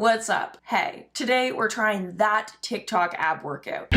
What's up? Hey, today we're trying that TikTok ab workout.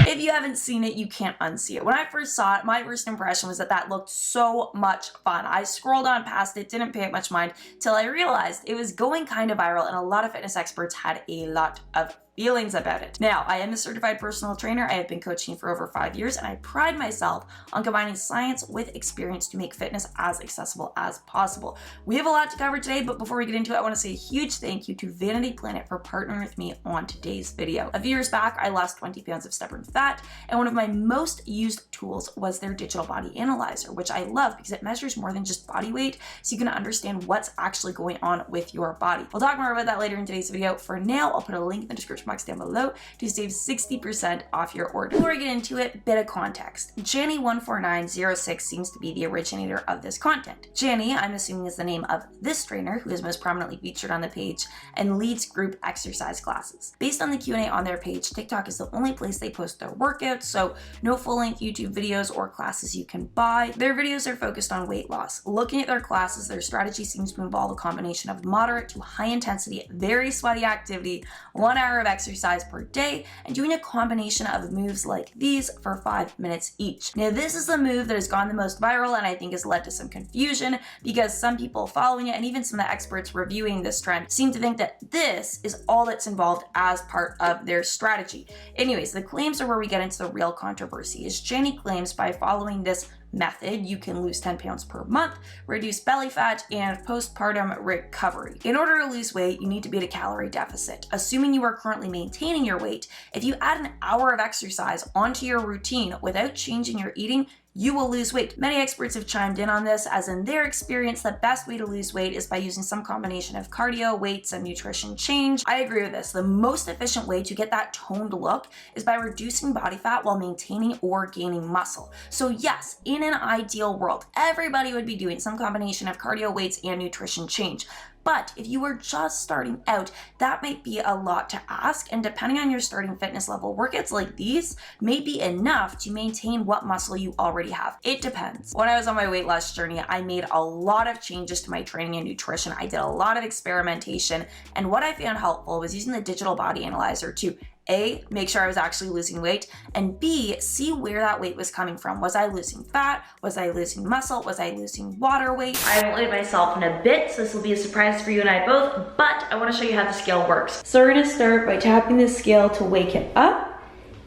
If you haven't seen it, you can't unsee it. When I first saw it, my first impression was that looked so much fun. I scrolled on past it, didn't pay it much mind, till I realized it was going kind of viral and a lot of fitness experts had a lot of feelings about it. Now, I am a certified personal trainer. I have been coaching for over 5 years, and I pride myself on combining science with experience to make fitness as accessible as possible. We have a lot to cover today, but before we get into it, I want to say a huge thank you to Vanity Planet for partnering with me on today's video. A few years back, I lost 20 pounds of stubborn fat, and one of my most used tools was their digital body analyzer, which I love because it measures more than just body weight, so you can understand what's actually going on with your body. We'll talk more about that later in today's video. For now, I'll put a link in the description box down below to save 60% off your order. Before we get into it, bit of context. Jenny14906 seems to be the originator of this content. Jenny, I'm assuming, is the name of this trainer who is most prominently featured on the page and leads group exercise classes. Based on the Q&A on their page, TikTok is the only place they post their workouts, so no full-length YouTube videos or classes you can buy. Their videos are focused on weight loss. Looking at their classes, their strategy seems to involve a combination of moderate to high intensity, very sweaty activity, 1 hour of exercise per day, and doing a combination of moves like these for 5 minutes each. Now, this is the move that has gone the most viral and I think has led to some confusion because some people following it and even some of the experts reviewing this trend seem to think that this is all that's involved as part of their strategy. Anyways, the claims are where we get into the real controversy. As Jenny claims, by following this method, you can lose 10 pounds per month, reduce belly fat, and postpartum recovery. In order to lose weight, you need to be at a calorie deficit. Assuming you are currently maintaining your weight, if you add an hour of exercise onto your routine without changing your eating, you will lose weight. Many experts have chimed in on this, as in their experience, the best way to lose weight is by using some combination of cardio, weights, and nutrition change. I agree with this. The most efficient way to get that toned look is by reducing body fat while maintaining or gaining muscle. So yes, in an ideal world, everybody would be doing some combination of cardio, weights, and nutrition change. But if you were just starting out, that might be a lot to ask, and depending on your starting fitness level, workouts like these may be enough to maintain what muscle you already have. It depends. When I was on my weight loss journey, I made a lot of changes to my training and nutrition. I did a lot of experimentation, and what I found helpful was using the digital body analyzer to A, make sure I was actually losing weight, and B, see where that weight was coming from. Was I losing fat? Was I losing muscle? Was I losing water weight? I haven't weighed myself in a bit, so this will be a surprise for you and I both, but I want to show you how the scale works. So we're going to start by tapping the scale to wake it up.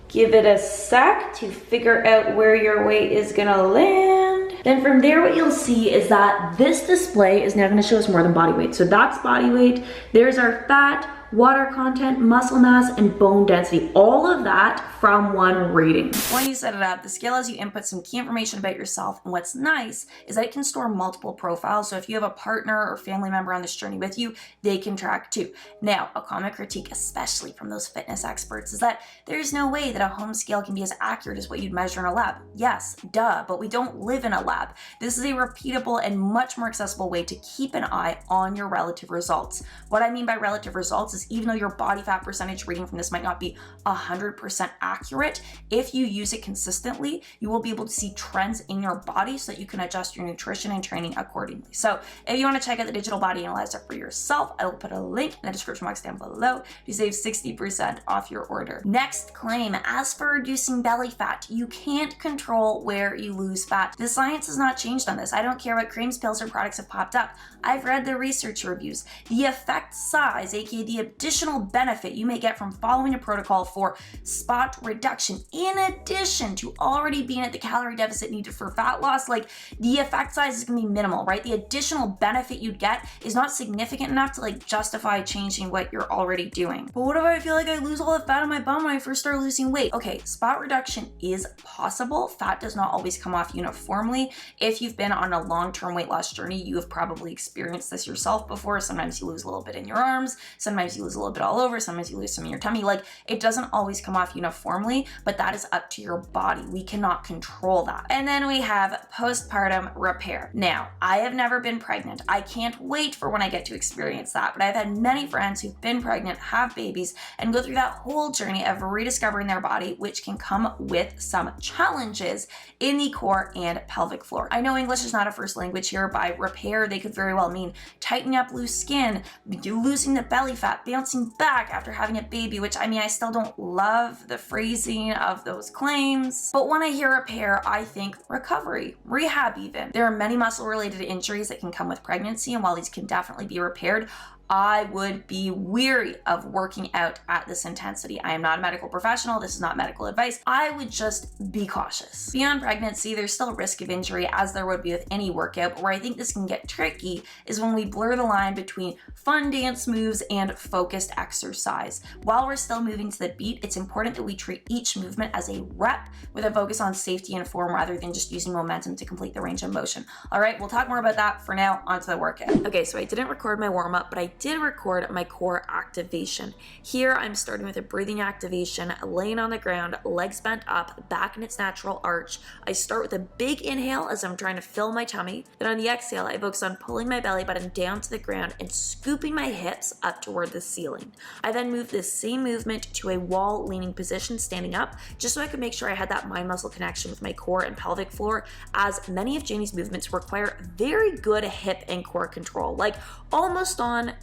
Give it a sec to figure out where your weight is going to land. Then from there, what you'll see is that this display is now going to show us more than body weight. So that's body weight. There's our fat, water content, muscle mass, and bone density. All of that from one reading. When you set it up, the scale has you input some key information about yourself, and what's nice is that it can store multiple profiles, so if you have a partner or family member on this journey with you, they can track too. Now, a common critique, especially from those fitness experts, is that there's no way that a home scale can be as accurate as what you'd measure in a lab. Yes, duh, but we don't live in a lab. This is a repeatable and much more accessible way to keep an eye on your relative results. What I mean by relative results is even though your body fat percentage reading from this might not be 100% accurate, if you use it consistently, you will be able to see trends in your body so that you can adjust your nutrition and training accordingly. So if you want to check out the digital body analyzer for yourself, I will put a link in the description box down below to save 60% off your order. Next claim, as for reducing belly fat, you can't control where you lose fat. The science has not changed on this. I don't care what creams, pills, or products have popped up. I've read the research reviews. The effect size, aka the additional benefit you may get from following a protocol for spot reduction, in addition to already being at the calorie deficit needed for fat loss, like the effect size is gonna be minimal, right? The additional benefit you'd get is not significant enough to like justify changing what you're already doing. But what if I feel like I lose all the fat on my bum when I first start losing weight? Okay, spot reduction is possible. Fat does not always come off uniformly. If you've been on a long-term weight loss journey, you have probably experienced this yourself before. Sometimes you lose a little bit in your arms, sometimes you you lose a little bit all over, sometimes you lose some in your tummy. Like, it doesn't always come off uniformly, but that is up to your body. We cannot control that. And then we have postpartum repair. Now, I have never been pregnant. I can't wait for when I get to experience that, but I've had many friends who've been pregnant, have babies, and go through that whole journey of rediscovering their body, which can come with some challenges in the core and pelvic floor. I know English is not a first language here. By repair, they could very well mean tightening up loose skin, losing the belly fat, bouncing back after having a baby, which I still don't love the phrasing of those claims. But when I hear repair, I think recovery, rehab even. There are many muscle-related injuries that can come with pregnancy, and while these can definitely be repaired, I would be weary of working out at this intensity. I am not a medical professional. This is not medical advice. I would just be cautious. Beyond pregnancy, there's still risk of injury, as there would be with any workout, but where I think this can get tricky is when we blur the line between fun dance moves and focused exercise. While we're still moving to the beat, it's important that we treat each movement as a rep with a focus on safety and form rather than just using momentum to complete the range of motion. All right, we'll talk more about that. For now, onto the workout. Okay, so I didn't record my warm-up, but I did record my core activation. Here I'm starting with a breathing activation, laying on the ground, legs bent up, back in its natural arch. I start with a big inhale as I'm trying to fill my tummy. Then on the exhale, I focus on pulling my belly button down to the ground and scooping my hips up toward the ceiling. I then move this same movement to a wall leaning position, standing up, just so I could make sure I had that mind muscle connection with my core and pelvic floor, as many of Janie's movements require very good hip and core control, like almost on,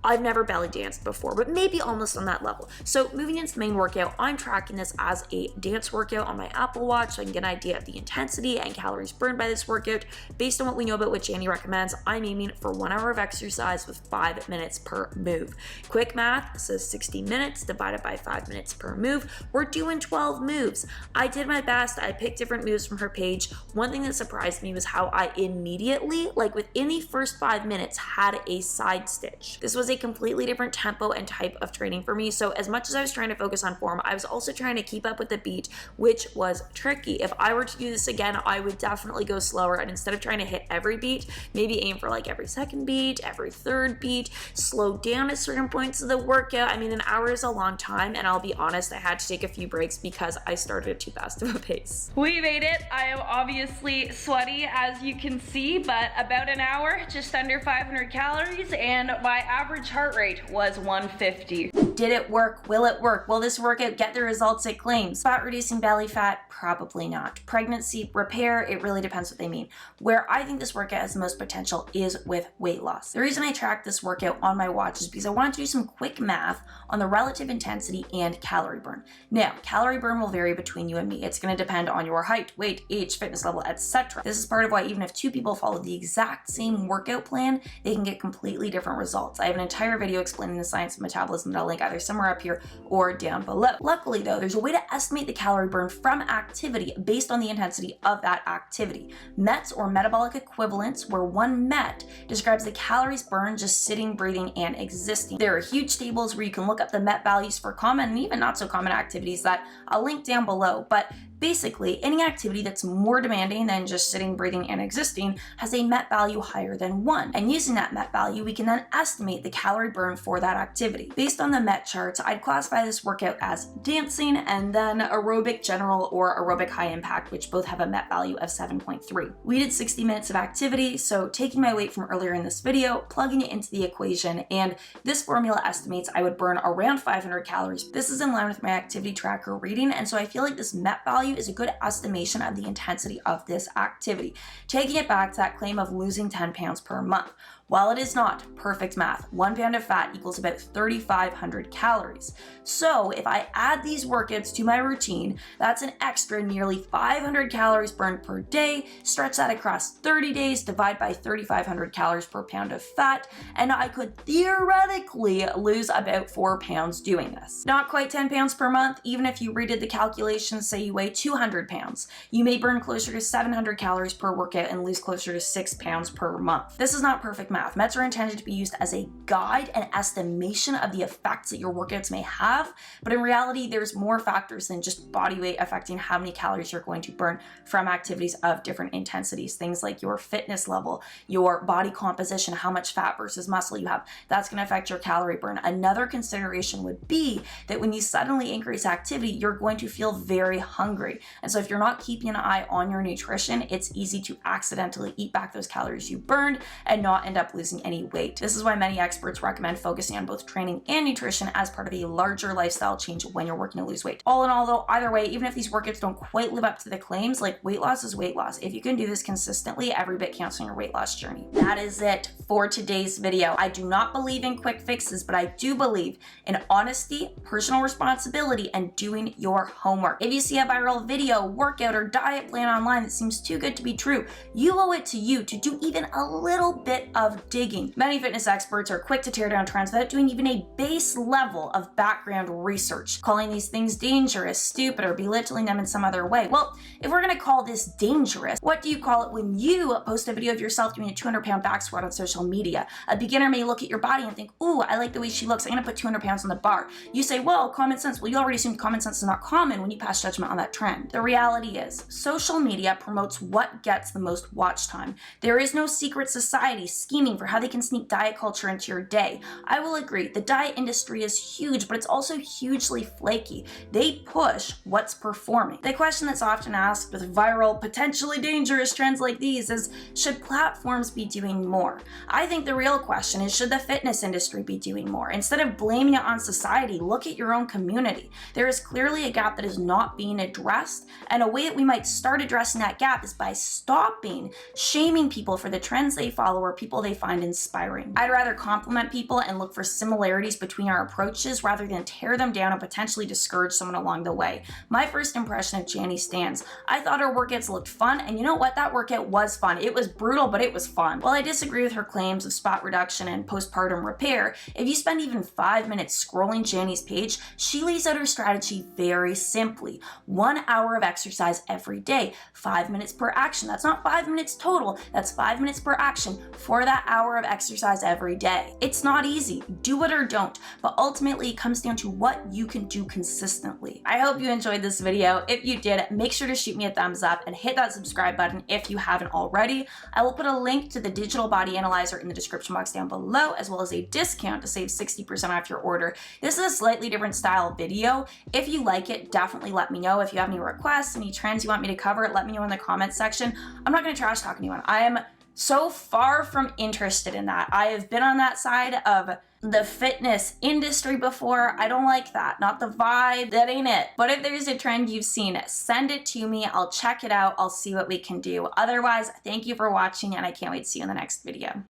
I've never belly danced before, but maybe almost on that level. So moving into the main workout, I'm tracking this as a dance workout on my Apple Watch so I can get an idea of the intensity and calories burned by this workout. Based on what we know about what Janie recommends, I'm aiming for 1 hour of exercise with 5 minutes per move. Quick math says 60 minutes divided by 5 minutes per move. We're doing 12 moves. I did my best. I picked different moves from her page. One thing that surprised me was how I immediately, like within the first 5 minutes, had a side stitch. This was a completely different tempo and type of training for me. So as much as I was trying to focus on form, I was also trying to keep up with the beat, which was tricky. If I were to do this again, I would definitely go slower, and instead of trying to hit every beat, maybe aim for like every second beat, every third beat, slow down at certain points of the workout. An hour is a long time, and I'll be honest, I had to take a few breaks because I started at too fast of a pace. We made it. I am obviously sweaty, as you can see, but about an hour, just under 500 calories, and my average heart rate was 150. Did it work? Will it work? Will this workout get the results it claims? Fat reducing belly fat? Probably not. Pregnancy repair? It really depends what they mean. Where I think this workout has the most potential is with weight loss. The reason I tracked this workout on my watch is because I wanted to do some quick math on the relative intensity and calorie burn. Now, calorie burn will vary between you and me. It's going to depend on your height, weight, age, fitness level, etc. This is part of why even if 2 people follow the exact same workout plan, they can get completely different results. I have an entire video explaining the science of metabolism that I'll link either somewhere up here or down below. Luckily though, there's a way to estimate the calorie burn from activity based on the intensity of that activity. METs, or metabolic equivalents, where 1 MET describes the calories burned just sitting, breathing, and existing. There are huge tables where you can look up the MET values for common and even not so common activities that I'll link down below, but basically, any activity that's more demanding than just sitting, breathing, and existing has a MET value higher than 1. And using that MET value, we can then estimate the calorie burn for that activity. Based on the MET charts, I'd classify this workout as dancing and then aerobic general or aerobic high impact, which both have a MET value of 7.3. We did 60 minutes of activity, so taking my weight from earlier in this video, plugging it into the equation, and this formula estimates I would burn around 500 calories. This is in line with my activity tracker reading, and so I feel like this MET value is a good estimation of the intensity of this activity, taking it back to that claim of losing 10 pounds per month. While it is not perfect math, 1 pound of fat equals about 3,500 calories. So if I add these workouts to my routine, that's an extra nearly 500 calories burned per day. Stretch that across 30 days, divide by 3,500 calories per pound of fat, and I could theoretically lose about 4 pounds doing this. Not quite 10 pounds per month. Even if you redid the calculations, say you weigh 200 pounds, you may burn closer to 700 calories per workout and lose closer to 6 pounds per month. This is not perfect math. math. Mets are intended to be used as a guide and estimation of the effects that your workouts may have, but in reality, there's more factors than just body weight affecting how many calories you're going to burn from activities of different intensities. Things like your fitness level, your body composition, how much fat versus muscle you have, that's going to affect your calorie burn. Another consideration would be that when you suddenly increase activity, you're going to feel very hungry. And so if you're not keeping an eye on your nutrition, it's easy to accidentally eat back those calories you burned and not end up losing any weight. This is why many experts recommend focusing on both training and nutrition as part of a larger lifestyle change when you're working to lose weight. All in all though, either way, even if these workouts don't quite live up to the claims, like weight loss is weight loss. If you can do this consistently, every bit counts on your weight loss journey. That is it for today's video. I do not believe in quick fixes, but I do believe in honesty, personal responsibility, and doing your homework. If you see a viral video, workout, or diet plan online that seems too good to be true, you owe it to you to do even a little bit of digging. Many fitness experts are quick to tear down trends without doing even a base level of background research, calling these things dangerous, stupid, or belittling them in some other way. Well, if we're gonna call this dangerous, what do you call it when you post a video of yourself doing a 200-pound back squat on social media? A beginner may look at your body and think, ooh, I like the way she looks, I'm gonna put 200 pounds on the bar. You say, well, common sense. Well, you already assumed common sense is not common when you pass judgment on that trend. The reality is, social media promotes what gets the most watch time. There is no secret society scheming for how they can sneak diet culture into your day. I will agree, the diet industry is huge, but it's also hugely flaky. They push what's performing. The question that's often asked with viral, potentially dangerous trends like these is, should platforms be doing more? I think the real question is, should the fitness industry be doing more? Instead of blaming it on society, look at your own community. There is clearly a gap that is not being addressed, and a way that we might start addressing that gap is by stopping shaming people for the trends they follow or people they find inspiring. I'd rather compliment people and look for similarities between our approaches rather than tear them down and potentially discourage someone along the way. My first impression of Janny stands. I thought her workouts looked fun, and you know what? That workout was fun. It was brutal, but it was fun. While I disagree with her claims of spot reduction and postpartum repair, if you spend even 5 minutes scrolling Janny's page, she lays out her strategy very simply. 1 hour of exercise every day, 5 minutes per action. That's not 5 minutes total, that's 5 minutes per action for that hour of exercise every day. It's not easy, do it or don't, but ultimately it comes down to what you can do consistently. I hope you enjoyed this video. If you did, make sure to shoot me a thumbs up and hit that subscribe button if you haven't already. I will put a link to the digital body analyzer in the description box down below, as well as a discount to save 60% off your order. This is a slightly different style video. If you like it, definitely let me know. If you have any requests, any trends you want me to cover, let me know in the comments section. I'm not going to trash talk anyone. I am so far from interested in that. I have been on that side of the fitness industry before. I don't like that. Not the vibe. That ain't it. But if there's a trend you've seen, send it to me. I'll check it out. I'll see what we can do. Otherwise, thank you for watching, and I can't wait to see you in the next video.